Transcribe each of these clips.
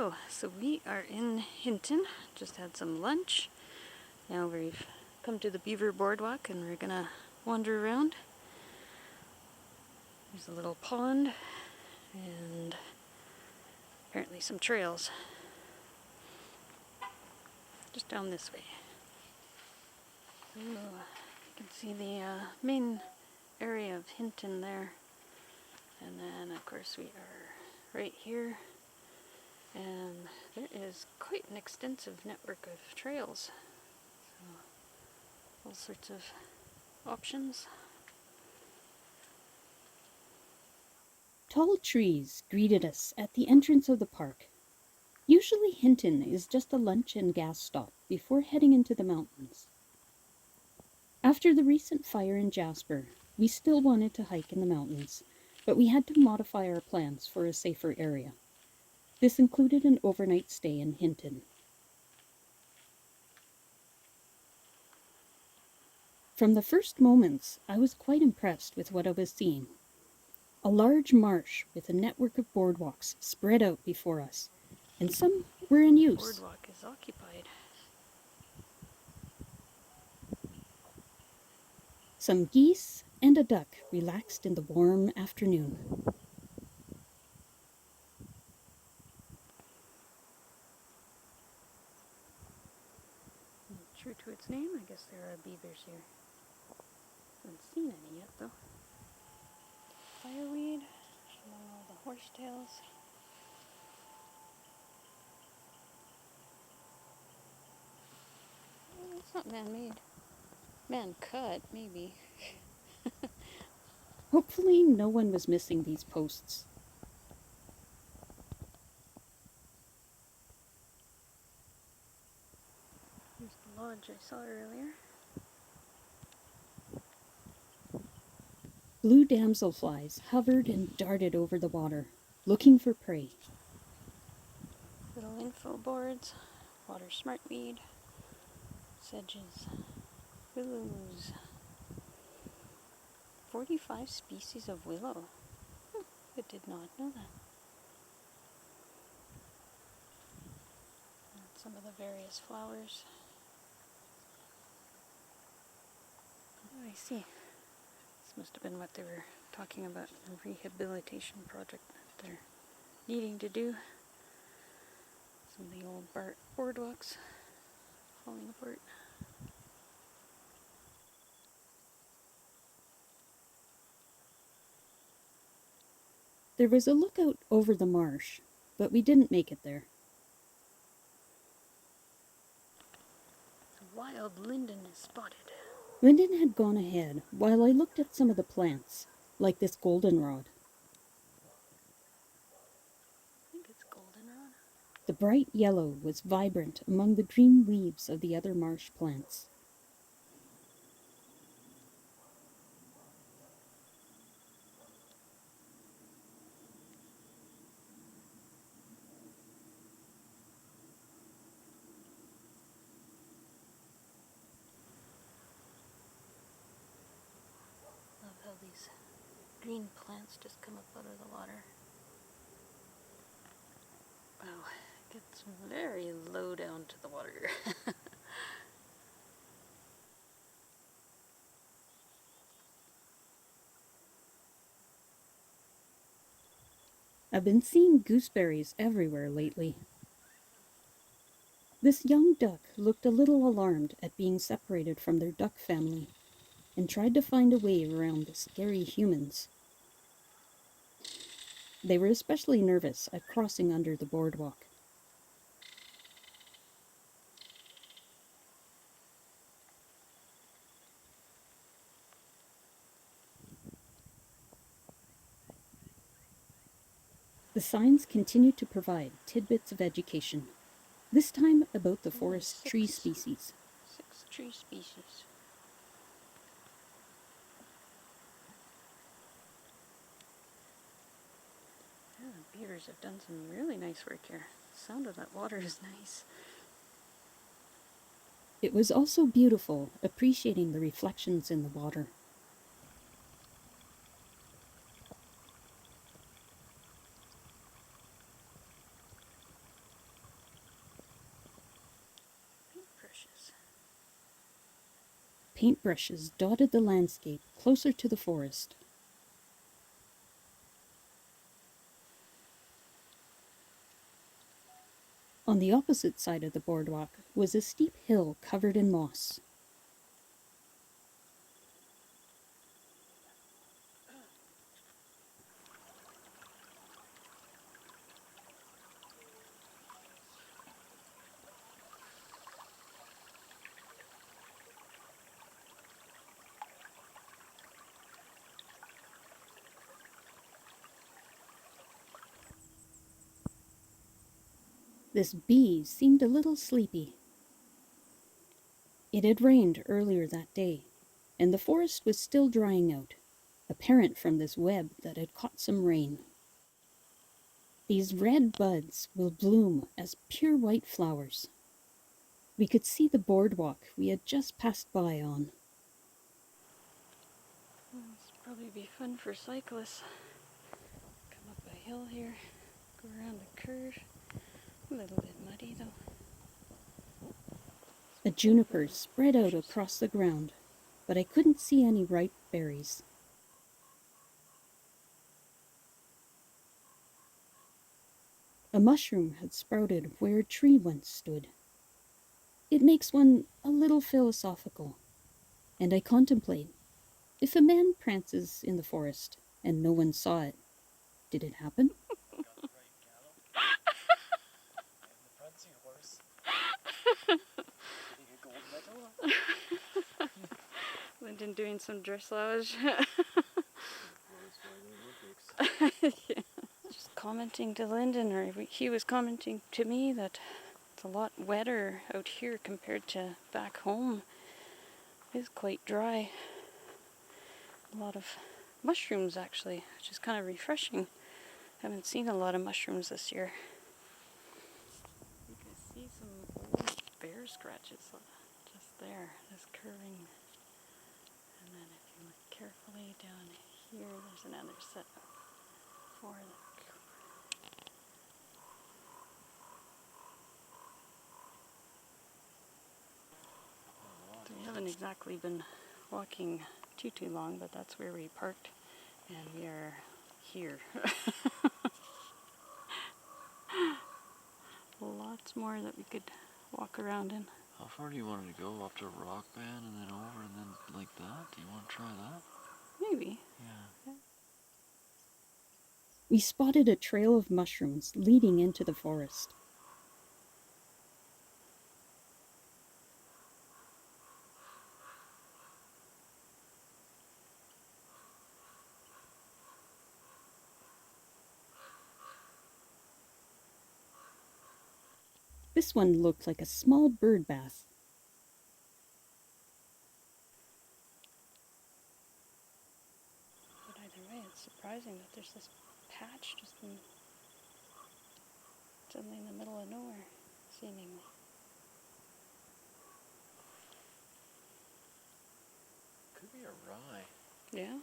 Hello, so we are in Hinton, just had some lunch. Now we've come to the Beaver Boardwalk and we're gonna wander around. There's a little pond and apparently some trails. Just down this way. Ooh, you can see the main area of Hinton there. And then of course we are right here. And there is quite an extensive network of trails. So, all sorts of options. Tall trees greeted us at the entrance of the park. Usually Hinton is just a lunch and gas stop before heading into the mountains. After the recent fire in Jasper, we still wanted to hike in the mountains, but we had to modify our plans for a safer area. This included an overnight stay in Hinton. From the first moments, I was quite impressed with what I was seeing. A large marsh with a network of boardwalks spread out before us, and some were in use. The boardwalk is occupied. Some geese and a duck relaxed in the warm afternoon. True to its name, I guess there are beavers here. Haven't seen any yet though. Fireweed among all the horsetails. It's not man-made. Man-cut, maybe. Hopefully no one was missing these posts. Here's the lodge I saw earlier. Blue damselflies hovered and darted over the water, looking for prey. Little info boards, water smartweed, sedges, willows. 45 species of willow. I did not know that. And some of the various flowers. Oh, I see. This must have been what they were talking about, a rehabilitation project that they're needing to do. Some of the old boardwalks falling apart. There was a lookout over the marsh, but we didn't make it there. The wild linden is spotted. Linden had gone ahead while I looked at some of the plants, like this goldenrod. I think it's goldenrod. The bright yellow was vibrant among the green leaves of the other marsh plants. Love how these green plants just come up out of the water. Wow, it gets very low down to the water. I've been seeing gooseberries everywhere lately. This young duck looked a little alarmed at being separated from their duck family and tried to find a way around the scary humans. They were especially nervous at crossing under the boardwalk. The signs continue to provide tidbits of education, this time about the forest tree species. 6 tree species. Yeah, the beavers have done some really nice work here. The sound of that water is nice. It was also beautiful appreciating the reflections in the water. paintbrushes dotted the landscape closer to the forest. On the opposite side of the boardwalk was a steep hill covered in moss. This bee seemed a little sleepy. It had rained earlier that day, and the forest was still drying out, apparent from this web that had caught some rain. These red buds will bloom as pure white flowers. We could see the boardwalk we had just passed by on. This will probably be fun for cyclists. Come up a hill here, go around a curve. A little bit muddy though. A juniper spread out across the ground, but I couldn't see any ripe berries. A mushroom had sprouted where a tree once stood. It makes one a little philosophical, and I contemplate, if a man prances in the forest and no one saw it, did it happen? Lyndon doing some dressage. Yeah. Just commenting to Lyndon, or he was commenting to me that it's a lot wetter out here compared to back home. It's quite dry. A lot of mushrooms actually, which is kind of refreshing. Haven't seen a lot of mushrooms this year. You can see some old bear scratches just there, just curving. And then if you look carefully down here, there's another set of 4 that so we haven't exactly been walking too long, but that's where we parked, and we are here. Lots more that we could walk around in. How far do you want to go? Up to Rock Band and then over and then like that? Do you want to try that? Maybe. Yeah. We spotted a trail of mushrooms leading into the forest. This one looked like a small bird bath. But either way, it's surprising that there's this patch just suddenly in the middle of nowhere, seemingly. Could be a rye. Yeah?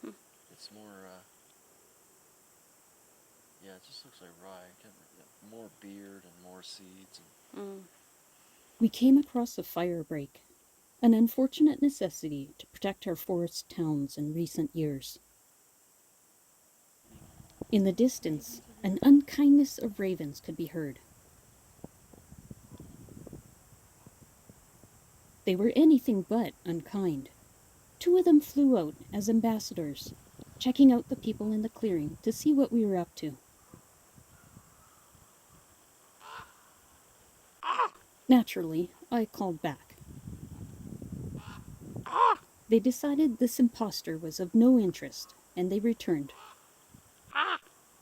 Yeah. It's more, yeah, it just looks like rye. More beard and more seeds. We came across a fire break, an unfortunate necessity to protect our forest towns in recent years. In the distance, an unkindness of ravens could be heard. They were anything but unkind. 2 of them flew out as ambassadors, checking out the people in the clearing to see what we were up to. Naturally, I called back. They decided this impostor was of no interest, and they returned.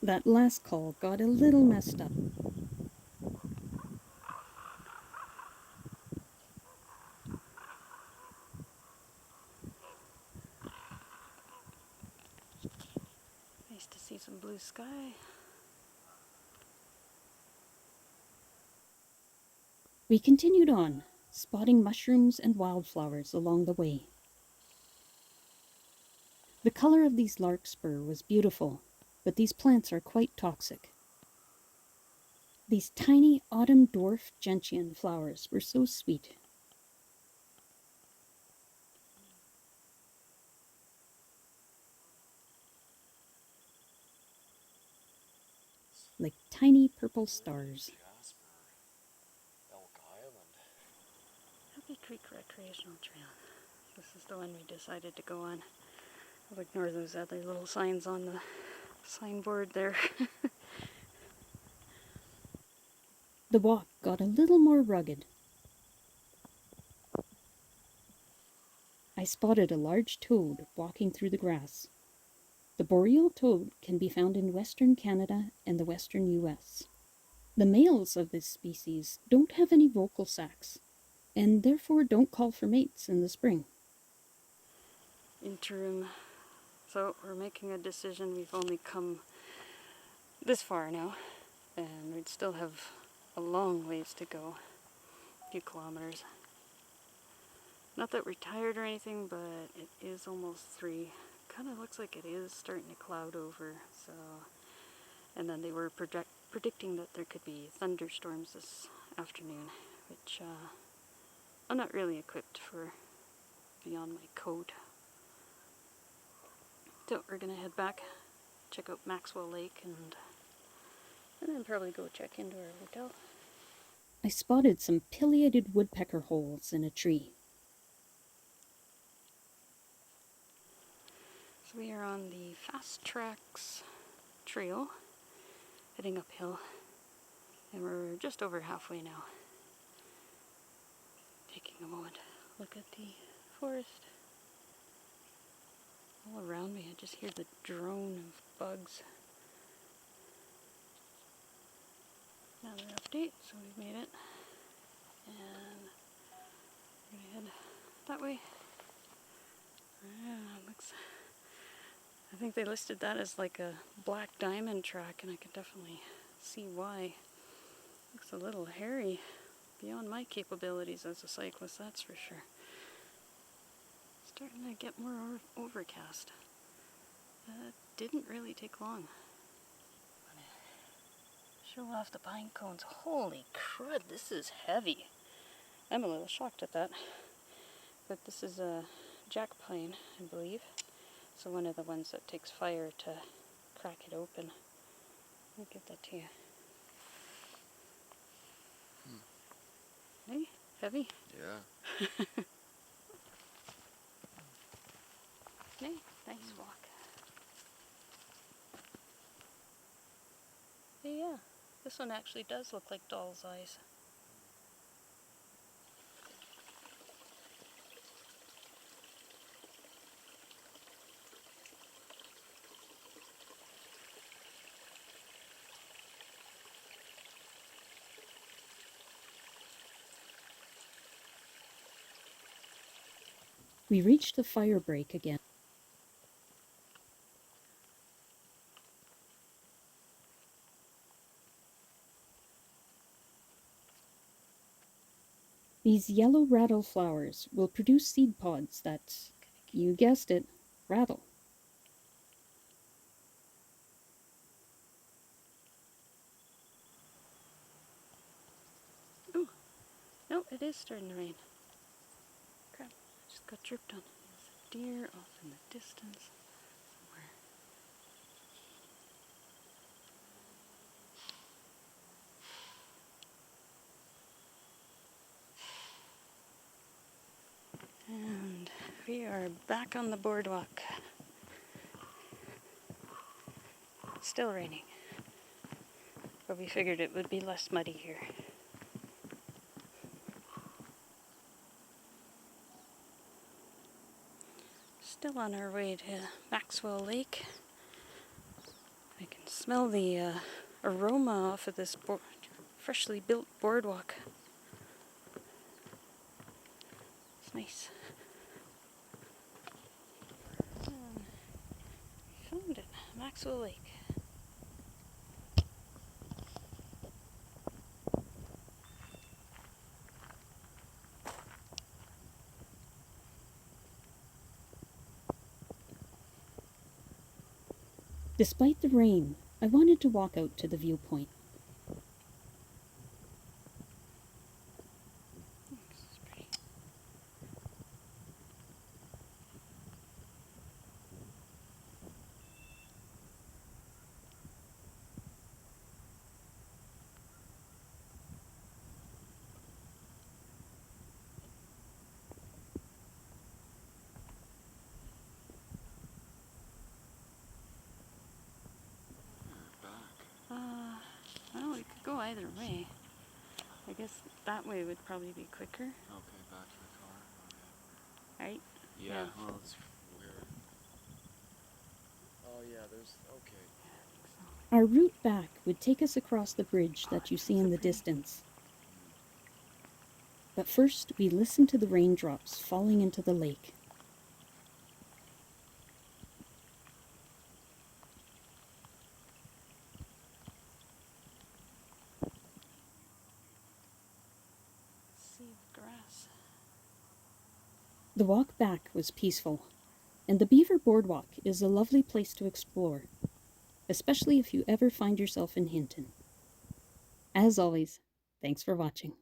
That last call got a little messed up. Nice to see some blue sky. We continued on, spotting mushrooms and wildflowers along the way. The color of these larkspur was beautiful, but these plants are quite toxic. These tiny autumn dwarf gentian flowers were so sweet. like tiny purple stars. Jasper. Elk Island. Happy Creek Recreational Trail. This is the one we decided to go on. I'll ignore those other little signs on the signboard there. The walk got a little more rugged. I spotted a large toad walking through the grass. The boreal toad can be found in western Canada and the western US. The males of this species don't have any vocal sacs, and therefore don't call for mates in the spring. Interim. So we're making a decision. We've only come this far now, and we'd still have a long ways to go. A few kilometers. Not that we're tired or anything, but it is almost 3. Kind of looks like it is starting to cloud over. So, and then they were predicting that there could be thunderstorms this afternoon, which I'm not really equipped for beyond my coat. So we're gonna head back, check out Maxwell Lake, and then probably go check into our hotel. I spotted some pileated woodpecker holes in a tree. So we are on the Fast Tracks trail, heading uphill, and we're just over halfway now. Taking a moment, look at the forest. All around me, I just hear the drone of bugs. Another update, so we've made it. And we're gonna head that way. Looks, I think they listed that as like a black diamond track, and I can definitely see why. Looks a little hairy, beyond my capabilities as a cyclist, that's for sure. Starting to get more overcast. That didn't really take long. Show off the pine cones. Holy crud, this is heavy. I'm a little shocked at that. But this is a jack pine, I believe. So one of the ones that takes fire to crack it open. I'll give that to you. Hey, heavy? Yeah. Hey, nice walk. Hey, yeah, this one actually does look like doll's eyes. We reached the fire break again. These yellow rattle flowers will produce seed pods that, you guessed it, rattle. Ooh, no, it is starting to rain. Crap, I just got tripped on. There's a deer off in the distance somewhere. And we are back on the boardwalk. Still raining. But we figured it would be less muddy here. Still on our way to Maxwell Lake. I can smell the aroma off of this freshly built boardwalk. It's nice. Found it, Maxwell Lake. Despite the rain, I wanted to walk out to the viewpoint. This is pretty. Well, we could go either way. I guess that way would probably be quicker, Okay, back to the car. right? Okay. Yeah. Well, it's weird. Oh yeah, there's okay. Our route back would take us across the bridge that you see in the distance. But first, we listen to the raindrops falling into the lake. Sea of grass. The walk back was peaceful, and the Beaver Boardwalk is a lovely place to explore, especially if you ever find yourself in Hinton. As always, thanks for watching.